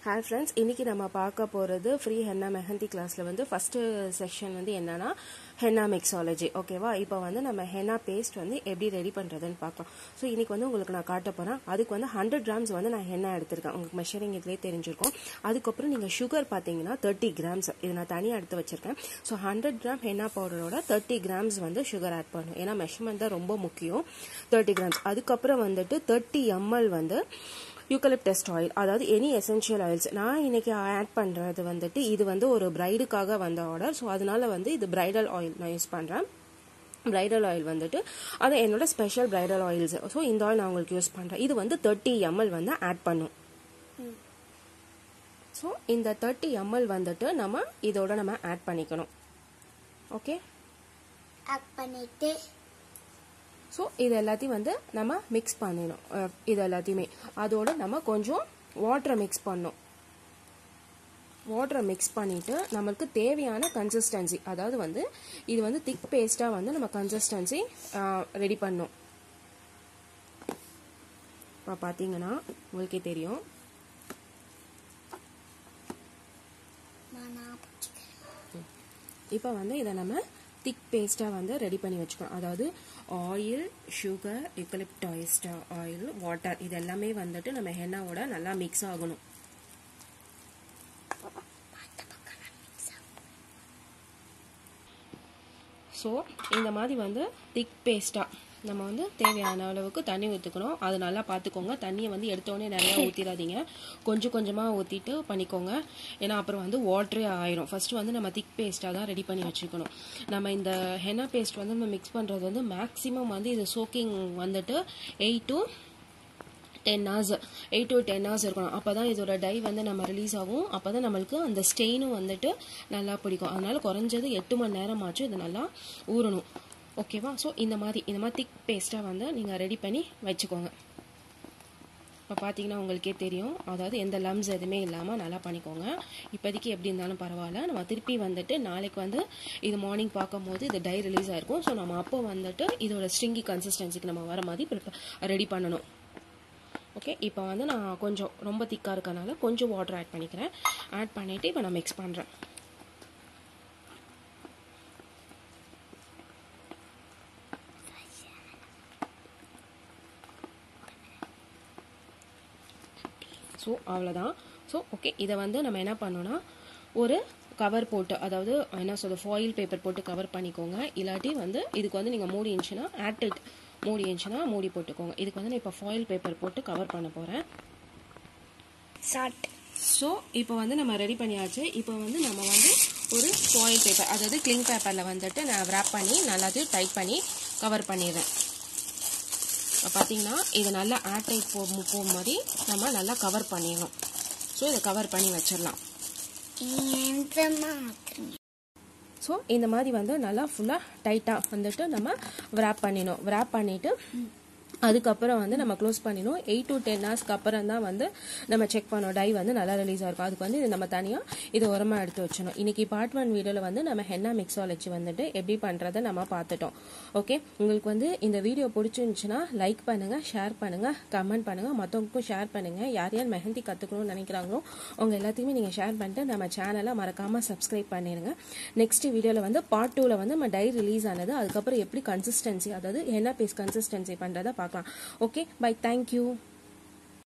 Hi friends, இன்னைக்கு நம்ம பார்க்க போறது ஃப்ரீ ஹென்னா மெஹந்தி கிளாஸ்ல வந்து ஃபர்ஸ்ட் செக்ஷன் வந்து என்னன்னா ஹென்னா மிக்ஸாலஜி. ஓகேவா? இப்போ வந்து நம்ம ஹென்னா பேஸ்ட் வந்து எப்படி ரெடி பண்றதுன்னு பார்க்கலாம். ஸோ இன்னைக்கு வந்து உங்களுக்கு நான் காட்ட போறேன். அதுக்கு வந்து 100 கிராம்ஸ் வந்து நான் ஹென்னா எடுத்திருக்கேன். உங்களுக்கு மெஷரிங் இதுலயே தெரிஞ்சிருக்கும். அதுக்கப்புறம் நீங்க சுகர் பாத்தீங்கன்னா 30 கிராம்ஸ் இது நான் தனியாக எடுத்து வச்சிருக்கேன். ஸோ 100 கிராம் ஹென்னா பவுடரோட 30 கிராம்ஸ் வந்து சுகர் ஆட் பண்ணணும். ஏன்னா மெஷர்மெண்ட் தான் ரொம்ப முக்கியம். 30 கிராம்ஸ். அதுக்கப்புறம் வந்துட்டு 30 ml வந்து யூக்கலிப்டஸ் ஆயில், அதாவது எனி எசென்ஷியல் ஆயில்ஸ். நான் இன்னைக்கு ஆட் பண்றது வந்துட்டு இது வந்து ஒரு பிரைடுக்காக வந்த ஆர்டர். ஸோ அதனால வந்து இது பிரைடல் ஆயில் நான் யூஸ் பண்றேன். பிரைடல் ஆயில் வந்துட்டு அது என்னோட ஸ்பெஷல் பிரைடல் ஆயில்ஸ். ஸோ இந்த ஆயில் நான் உங்களுக்கு யூஸ் பண்றேன். இது வந்து 30 ml வந்து ஆட் பண்ணும். ஸோ இந்த 30 ml வந்துட்டு நம்ம இதோட நம்ம ஆட் பண்ணிக்கணும். ஓகே, ஆட் பண்ணிட்டு ஸோ இது எல்லாத்தையும் வந்து நம்ம மிக்ஸ் பண்ணிடணும். இது எல்லாத்தையுமே அதோட நம்ம கொஞ்சம் வாட்டரை மிக்ஸ் பண்ணணும். வாட்டரை மிக்ஸ் பண்ணிட்டு நம்மளுக்கு தேவையான கன்சிஸ்டன்சி, அதாவது வந்து இது வந்து திக் பேஸ்டா வந்து நம்ம கன்சிஸ்டன்சி ரெடி பண்ணணும். இப்போ பார்த்தீங்கன்னா உங்களுக்கே தெரியும். இப்போ வந்து இதை நம்ம திக் பேஸ்டா வந்து ரெடி பண்ணி வச்சுக்கணும். அதாவது ஆயில், சுகர், யூக்கலிப்டாஸ் ஆயில், வாட்டர் இது எல்லாமே வந்துட்டு நம்ம ஹென்னாவோட நல்லா மிக்ஸ் ஆகணும். ஸோ இந்த மாதிரி வந்து திக் பேஸ்டா நம்ம வந்து தேவையான அளவுக்கு தண்ணி ஊற்றிக்கணும். அது நல்லா பார்த்துக்கோங்க. தண்ணியை வந்து எடுத்தோடனே நிறையா ஊற்றிடாதீங்க. கொஞ்சம் கொஞ்சமாக ஊற்றிட்டு பண்ணிக்கோங்க. ஏன்னா அப்புறம் வந்து வாட்டரே ஆயிரும். ஃபர்ஸ்ட் வந்து நம்ம திக் பேஸ்ட்டாக தான் ரெடி பண்ணி வச்சுக்கணும். நம்ம இந்த ஹென்னா பேஸ்ட் வந்து நம்ம மிக்ஸ் பண்ணுறது வந்து மேக்ஸிமம் வந்து இது சோக்கிங் வந்துட்டு 8 to 10 hours இருக்கணும். அப்போ தான் இதோட டை வந்து நம்ம ரிலீஸ் ஆகும். அப்போ தான் நம்மளுக்கு அந்த ஸ்டெயினும் வந்துட்டு நல்லா பிடிக்கும். அதனால குறைஞ்சது 8 மணி நேரமாச்சும் இது நல்லா ஊறணும். ஓகேவா? ஸோ இந்த மாதிரி திக் பேஸ்ட்டாக வந்து நீங்கள் ரெடி பண்ணி வச்சுக்கோங்க. இப்போ பார்த்தீங்கன்னா உங்களுக்கே தெரியும். அதாவது எந்த லம்ஸ் எதுவுமே இல்லாமல் நல்லா பண்ணிக்கோங்க. இப்போதைக்கு எப்படி இருந்தாலும் பரவாயில்ல. நம்ம திருப்பி வந்துட்டு நாளைக்கு வந்து இது மார்னிங் பார்க்கும்போது இது டை ரிலீஸ் ஆயிருக்கும். ஸோ நம்ம அப்போ வந்துட்டு இதோட ஸ்ட்ரிங்கி கன்சிஸ்டன்சிக்கு நம்ம வர மாதிரி ரெடி பண்ணணும். ஓகே, இப்போ வந்து நான் கொஞ்சம் ரொம்ப திக்காக இருக்கனால கொஞ்சம் வாட்டர் ஆட் பண்ணிக்கிறேன். ஆட் பண்ணிவிட்டு இப்போ நான் மிக்ஸ் பண்ணுறேன். ஸோ அவ்வளோதான். ஸோ ஓகே, இதை வந்து நம்ம என்ன பண்ணோன்னா ஒரு கவர் போட்டு, அதாவது என்ன சொல்ல ஃபாயில் பேப்பர் போட்டு கவர் பண்ணிக்கோங்க. இல்லாட்டி வந்து இதுக்கு வந்து நீங்கள் மூடி இருந்துச்சுன்னா ஏர்டைட் மூடி இருந்துச்சுன்னா மூடி போட்டுக்கோங்க. இதுக்கு வந்து நான் இப்போ ஃபாயில் பேப்பர் போட்டு கவர் பண்ண போகிறேன். ஸோ இப்போ வந்து நம்ம ரெடி பண்ணியாச்சு. இப்போ வந்து நம்ம வந்து ஒரு ஃபாயில் பேப்பர், அதாவது கிளிங் பேப்பரில் வந்துட்டு நான் ரேப் பண்ணி நல்லாத்தையும் டைட் பண்ணி கவர் பண்ணிடுறேன். இப்போ பார்த்தீங்கன்னா இது நல்லா ஏர்டைட் போகும் மாதிரி நம்ம நல்லா கவர் பண்ணிடணும். ஸோ இதை கவர் பண்ணி வச்சிடலாம். ஸோ இந்த மாதிரி வந்து நல்லா ஃபுல்லாக டைட்டாக வந்துட்டு நம்ம விராப் பண்ணிடணும். விராப் பண்ணிவிட்டு அதுக்கப்புறம் வந்து நம்ம க்ளோஸ் பண்ணிடணும். 8 to 10 hours அப்புறம் தான் வந்து நம்ம செக் பண்ணோம் டை வந்து நல்லா ரிலீஸ் ஆயிருக்கும். அதுக்கு வந்து இது நம்ம தனியாக இது உரமாக எடுத்து வச்சிடணும். இன்னைக்கு பார்ட் 1 வீடியோவில் வந்து நம்ம ஹென்னா மிக்ஸாலஜி வந்துட்டு எப்படி பண்ணுறதை நம்ம பார்த்துட்டோம். ஓகே, உங்களுக்கு வந்து இந்த வீடியோ பிடிச்சிருந்துச்சுன்னா லைக் பண்ணுங்கள், ஷேர் பண்ணுங்கள், கமெண்ட் பண்ணுங்கள், மற்றவங்களுக்கும் ஷேர் பண்ணுங்கள். யார் யார் மெஹந்தி கற்றுக்கணும்னு நினைக்கிறாங்களோ அவங்க எல்லாத்தையுமே நீங்கள் ஷேர் பண்ணிட்டு நம்ம சேனலை மறக்காமல் சப்ஸ்கிரைப் பண்ணிடுங்க. நெக்ஸ்ட் வீடியோவில் வந்து பார்ட் 2ல் வந்து நம்ம டை ரிலீஸ் ஆனது, அதுக்கப்புறம் எப்படி கன்சிஸ்டன்சி, அதாவது ஹென்னா பேஸ்ட் கன்சிஸ்டன்சி பண்ணுறதை பார்க்கலாம். Okay, bye. Thank you.